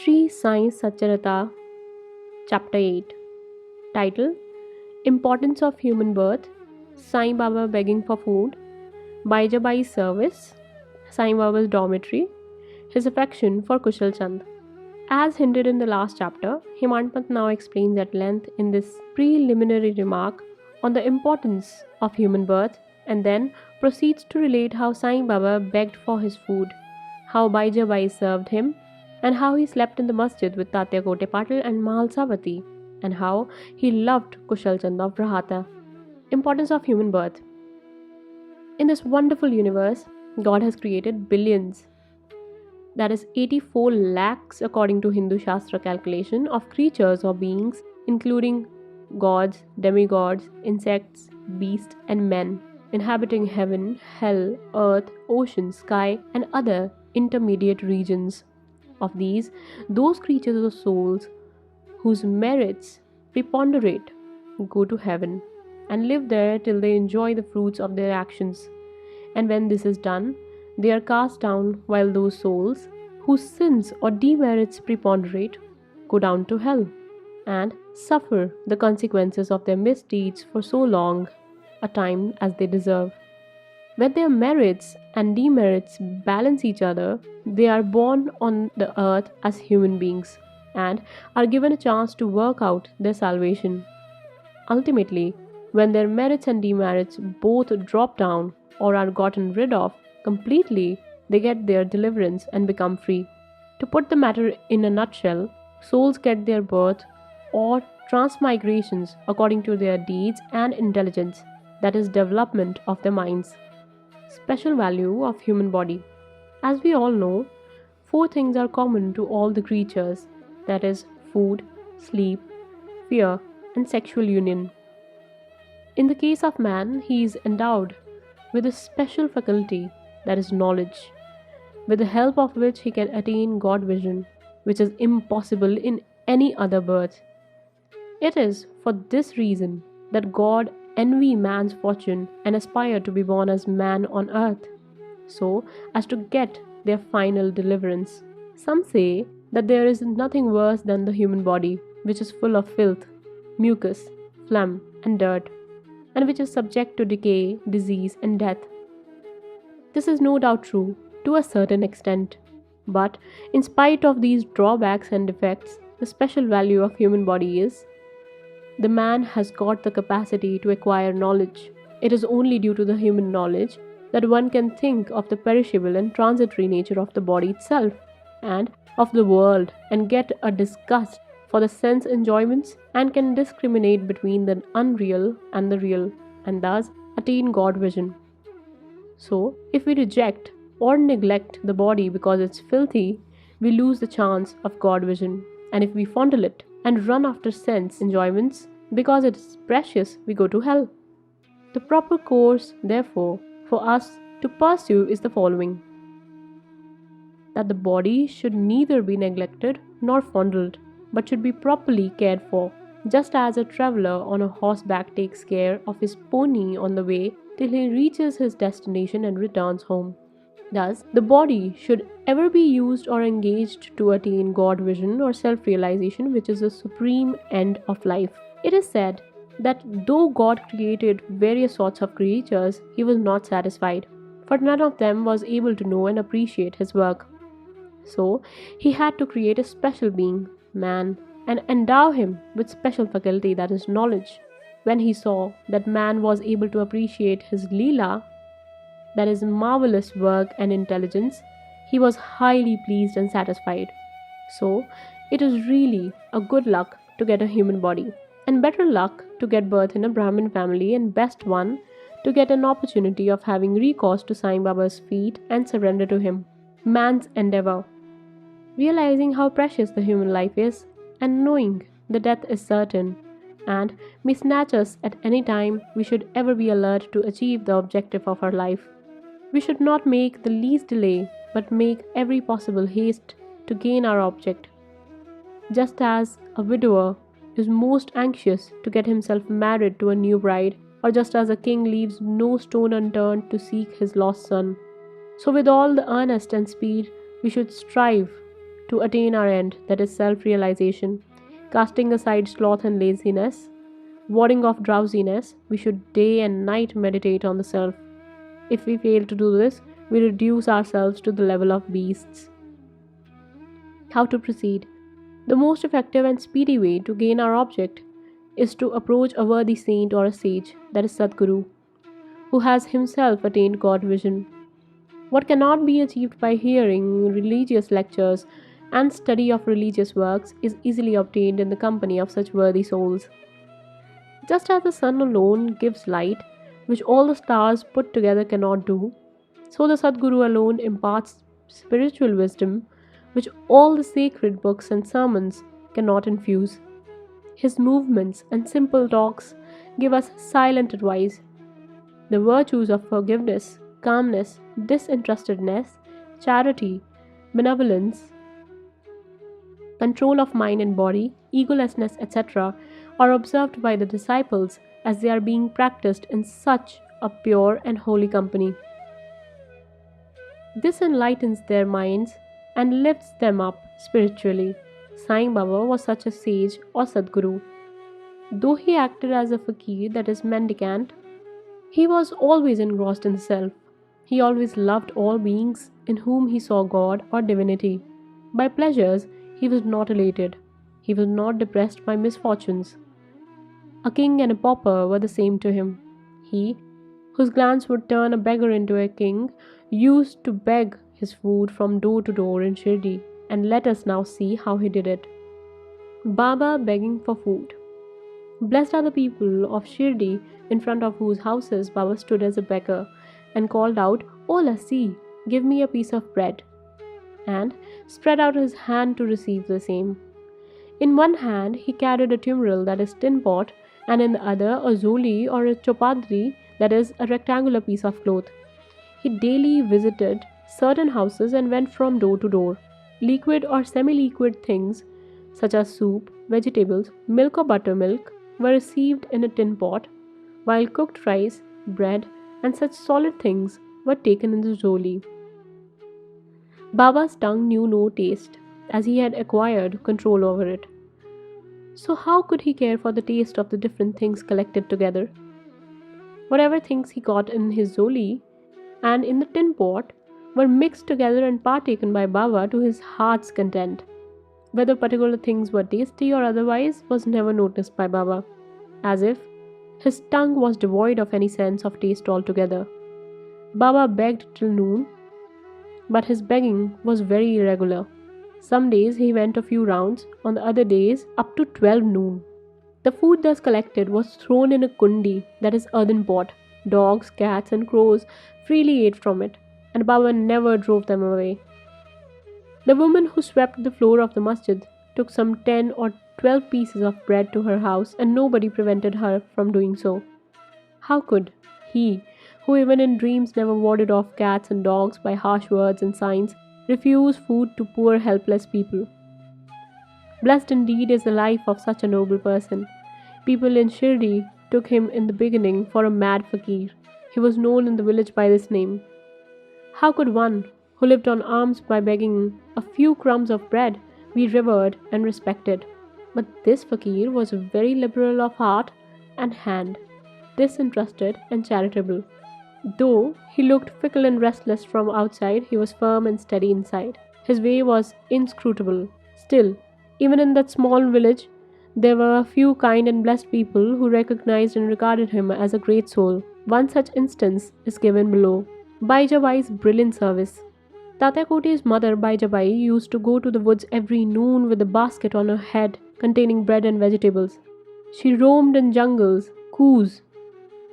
SHRI Sai Satcharita, Chapter 8. Title: Importance of Human Birth, Sai Baba begging for food, Bayajabai's service, Sai Baba's dormitory, his affection for Khushalchand. As hinted in the last chapter, Hemantpant now explains at length in this preliminary remark on the importance of human birth, and then proceeds to relate how Sai Baba begged for his food, how Bayajabai served him, and how he slept in the masjid with Tatya Kote Patil and Mahal Savati, and how he loved Khushalchand of Rahata. Importance of human birth. In this wonderful universe, God has created billions, that is 84 lakhs according to Hindu Shastra calculation, of creatures or beings, including gods, demigods, insects, beasts, and men, inhabiting heaven, hell, earth, ocean, sky, and other intermediate regions. Of these, those creatures or souls whose merits preponderate go to heaven and live there till they enjoy the fruits of their actions. And when this is done, they are cast down, while those souls whose sins or demerits preponderate go down to hell and suffer the consequences of their misdeeds for so long a time as they deserve. When their merits and demerits balance each other, they are born on the earth as human beings and are given a chance to work out their salvation. Ultimately, when their merits and demerits both drop down or are gotten rid of completely, they get their deliverance and become free. To put the matter in a nutshell, souls get their birth or transmigrations according to their deeds and intelligence, that is, development of their minds. Special value of human body. As we all know, 4 things are common to all the creatures, that is, food, sleep, fear, and sexual union. In the case of man, he is endowed with a special faculty, that is knowledge, with the help of which he can attain God vision, which is impossible in any other birth. It is for this reason that God envy man's fortune and aspire to be born as man on earth, so as to get their final deliverance. Some say that there is nothing worse than the human body, which is full of filth, mucus, phlegm, and dirt, and which is subject to decay, disease, and death. This is no doubt true to a certain extent, but in spite of these drawbacks and defects, the special value of human body is the man has got the capacity to acquire knowledge. It is only due to the human knowledge that one can think of the perishable and transitory nature of the body itself and of the world, and get a disgust for the sense enjoyments, and can discriminate between the unreal and the real, and thus attain God vision. So, if we reject or neglect the body because it's filthy, we lose the chance of God vision. And if we fondle it and run after sense enjoyments because it is precious, we go to hell. The proper course, therefore, for us to pursue is the following: that the body should neither be neglected nor fondled, but should be properly cared for, just as a traveler on a horseback takes care of his pony on the way till he reaches his destination and returns home. Thus, the body should ever be used or engaged to attain God vision or self-realization, which is the supreme end of life. It is said that though God created various sorts of creatures, he was not satisfied, for none of them was able to know and appreciate his work. So, he had to create a special being, man, and endow him with special faculty, that is knowledge. When he saw that man was able to appreciate his Leela, that is marvelous work and intelligence, he was highly pleased and satisfied. So, it is really a good luck to get a human body, and better luck to get birth in a Brahmin family, and best one to get an opportunity of having recourse to Sai Baba's feet and surrender to him. Man's endeavor. Realizing how precious the human life is, and knowing the death is certain and may snatch us at any time, we should ever be alert to achieve the objective of our life. We should not make the least delay, but make every possible haste to gain our object. Just as a widower is most anxious to get himself married to a new bride, or just as a king leaves no stone unturned to seek his lost son, so with all the earnest and speed we should strive to attain our end, that is self-realization, casting aside sloth and laziness, warding off drowsiness. We should day and night meditate on the self. If we fail to do this, we reduce ourselves to the level of beasts. How to proceed? The most effective and speedy way to gain our object is to approach a worthy saint or a sage, that is Sadguru, who has himself attained God vision. What cannot be achieved by hearing religious lectures and study of religious works is easily obtained in the company of such worthy souls. Just as the sun alone gives light, which all the stars put together cannot do, so the Sadguru alone imparts spiritual wisdom, which all the sacred books and sermons cannot infuse. His movements and simple talks give us silent advice. The virtues of forgiveness, calmness, disinterestedness, charity, benevolence, control of mind and body, egolessness, etc., are observed by the disciples as they are being practiced in such a pure and holy company. This enlightens their minds and lifts them up spiritually. Sai Baba was such a sage or Sadguru. Though he acted as a fakir, that is mendicant, he was always engrossed in self. He always loved all beings in whom he saw God or divinity. By pleasures, he was not elated. He was not depressed by misfortunes. A king and a pauper were the same to him. He, whose glance would turn a beggar into a king, used to beg his food from door to door in Shirdi, and let us now see how he did it. Baba begging for food. Blessed are the people of Shirdi, in front of whose houses Baba stood as a beggar and called out, "O Lassi, give me a piece of bread," and spread out his hand to receive the same. In one hand he carried a tumbril, that is tin pot, and in the other a zoli or a chopadri, that is a rectangular piece of cloth. He daily visited certain houses and went from door to door. Liquid or semi-liquid things such as soup, vegetables, milk or buttermilk were received in a tin pot, while cooked rice, bread, and such solid things were taken in the zoli. Baba's tongue knew no taste, as he had acquired control over it. So how could he care for the taste of the different things collected together? Whatever things he got in his zoli and in the tin pot were mixed together and partaken by Baba to his heart's content. Whether particular things were tasty or otherwise was never noticed by Baba, as if his tongue was devoid of any sense of taste altogether. Baba begged till noon, but his begging was very irregular. Some days he went a few rounds, on the other days up to 12 noon. The food thus collected was thrown in a kundi, that is earthen pot. Dogs, cats and crows freely ate from it, and Baba never drove them away. The woman who swept the floor of the masjid took some 10 or 12 pieces of bread to her house, and nobody prevented her from doing so. How could he, who even in dreams never warded off cats and dogs by harsh words and signs, refuse food to poor helpless people? Blessed indeed is the life of such a noble person. People in Shirdi took him in the beginning for a mad fakir. He was known in the village by this name. How could one who lived on alms by begging a few crumbs of bread be revered and respected? But this fakir was very liberal of heart and hand, disinterested and charitable. Though he looked fickle and restless from outside, he was firm and steady inside. His way was inscrutable. Still, even in that small village, there were a few kind and blessed people who recognized and regarded him as a great soul. One such instance is given below. Bayajabai's brilliant service. Tatakoti's mother Bayajabai used to go to the woods every noon with a basket on her head containing bread and vegetables. She roamed in jungles, coos,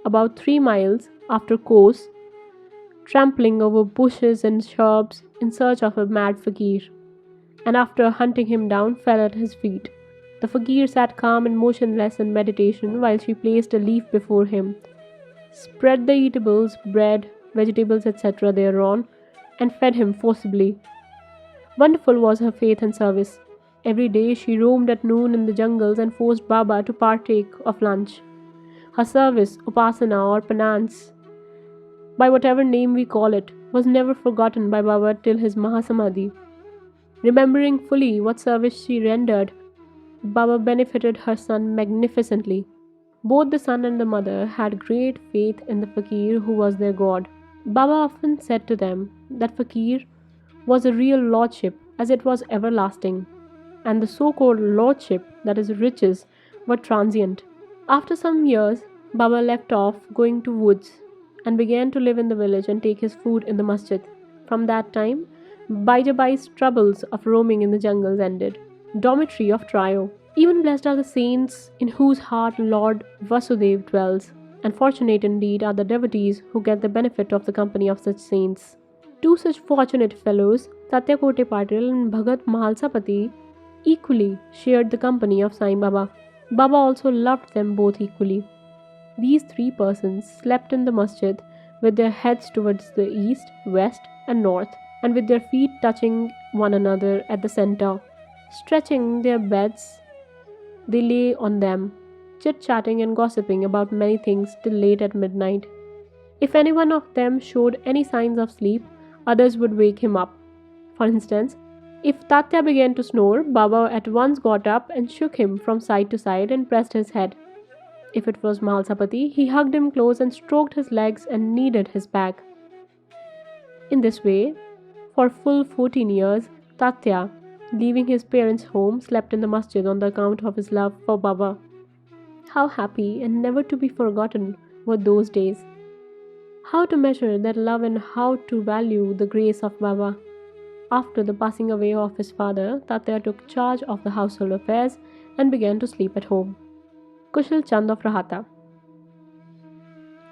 about 3 miles after course, trampling over bushes and shrubs in search of a mad fakir, and after hunting him down, fell at his feet. The fakir sat calm and motionless in meditation while she placed a leaf before him, spread the eatables, bread, vegetables, etc. thereon, and fed him forcibly. Wonderful was her faith and service. Every day she roamed at noon in the jungles and forced Baba to partake of lunch. Her service, upasana or penance, by whatever name we call it, was never forgotten by Baba till his Mahasamadhi. Remembering fully what service she rendered, Baba benefited her son magnificently. Both the son and the mother had great faith in the fakir who was their god. Baba often said to them that fakir was a real lordship as it was everlasting, and the so called lordship, that is riches, were transient. After some years, Baba left off going to woods and began to live in the village and take his food in the masjid. From that time, Baijabai's troubles of roaming in the jungles ended. Dormitory of Trio. Even blessed are the saints in whose heart Lord Vasudev dwells, and fortunate indeed are the devotees who get the benefit of the company of such saints. Two such fortunate fellows, Satyakote Patil and Bhagat Mahalsapati, equally shared the company of Sai Baba. Baba also loved them both equally. These three persons slept in the masjid with their heads towards the east, west, and north, and with their feet touching one another at the center. Stretching their beds, they lay on them, chit-chatting and gossiping about many things till late at midnight. If any one of them showed any signs of sleep, others would wake him up. For instance, if Tatya began to snore, Baba at once got up and shook him from side to side and pressed his head. If it was Mahalsapati, he hugged him close and stroked his legs and kneaded his back. In this way, for full 14 years, Tatya, leaving his parents' home, slept in the masjid on the account of his love for Baba. How happy and never to be forgotten were those days. How to measure that love and how to value the grace of Baba. After the passing away of his father, Tatya took charge of the household affairs and began to sleep at home. Khushalchand of Rahata.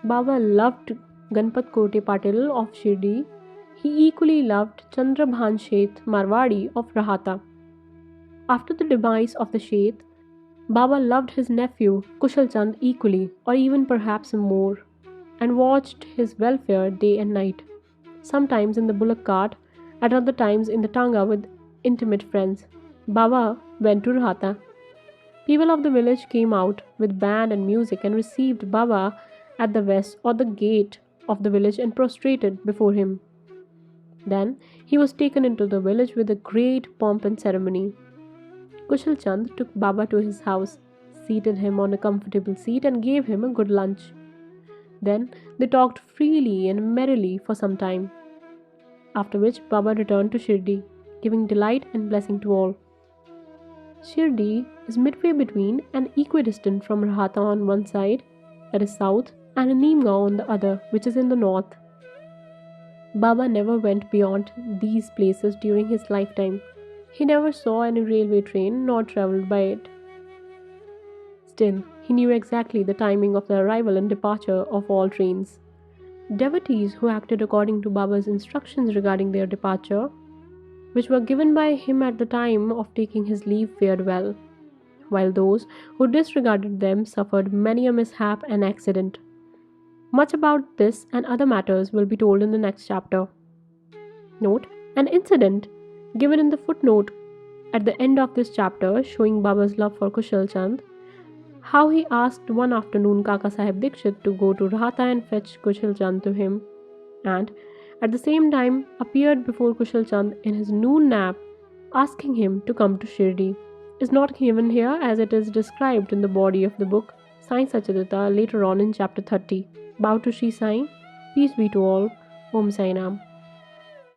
Baba loved Ganpat Kote Patil of Shirdi. He equally loved Chandrabhan Sheth Marwadi of Rahata. After the demise of the Sheth, Baba loved his nephew Khushalchand equally, or even perhaps more, and watched his welfare day and night, sometimes in the bullock cart, at other times in the tanga with intimate friends. Baba went to Rahata. People of the village came out with band and music and received Baba at the west or the gate of the village and prostrated before him. Then he was taken into the village with a great pomp and ceremony. Khushalchand took Baba to his house, seated him on a comfortable seat and gave him a good lunch. Then they talked freely and merrily for some time, after which Baba returned to Shirdi, giving delight and blessing to all. Shirdi is midway between and equidistant from Rahata on one side, that is south, and Neemgaon on the other, which is in the north. Baba never went beyond these places during his lifetime. He never saw any railway train nor travelled by it. Still, he knew exactly the timing of the arrival and departure of all trains. Devotees who acted according to Baba's instructions regarding their departure, which were given by him at the time of taking his leave, fared well, while those who disregarded them suffered many a mishap and accident. Much about this and other matters will be told in the next chapter. Note: an incident given in the footnote at the end of this chapter showing Baba's love for Khushalchand, how he asked one afternoon Kaka Sahib Dikshit to go to Rahata and fetch Khushalchand to him, and at the same time appeared before Khushalchand in his noon nap asking him to come to Shirdi, is not given here as it is described in the body of the book Sai Satcharita later on in chapter 30. Bow to Shri Sai. Peace be to all. Om Sai Ram.